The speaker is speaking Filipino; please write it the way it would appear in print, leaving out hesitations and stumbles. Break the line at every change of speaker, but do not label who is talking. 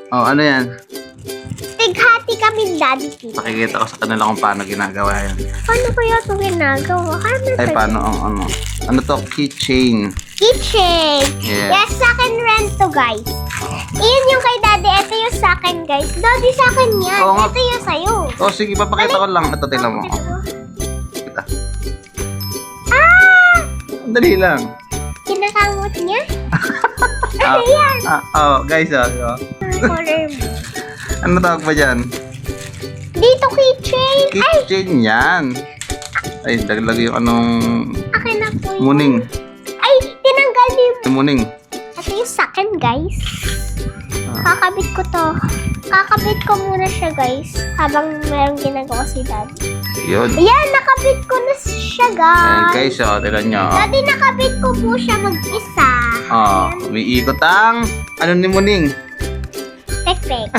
Oh, ano yan?
Tighati kami, Daddy.
Pakikita ko sa kanila kung paano ginagawa yan.
Paano kaya ito ginagawa?
Ay, paano ang ano? Ano to? Keychain.
Kitchen.
Yeah.
Yes, sa akin rin to, guys. Iyan yung kay Daddy. Ito yung sa akin, guys. Daddy, sa akin yan.
Oo nga.
Ito yung sa'yo.
Oh, sige, papakita ko lang. Ito, tingnan mo. Oh, kita.
Ah!
Dali lang.
Kinakamot niya?
Ah,
Ano yan?
oh, guys, oh.
Color mo.
Ano tawag ba dyan?
Dito, keychain. Ay,
Keychain yan. Ay, daglag yung anong
akin na po.
muning.
Ay, tinanggal niyo.
Yung muning.
Ito yung sa akin, guys. Kakabit ko to. Kakabit ko muna siya, guys. Habang merong ginagawa si Daddy.
Yun.
Ayan, nakabit ko na siya,
Ayan,
guys.
guys, oh, tignan nyo.
Daddy, nakabit ko po siya mag-isa.
Oh, umiikot ang ano ni muning.
Tek-tek.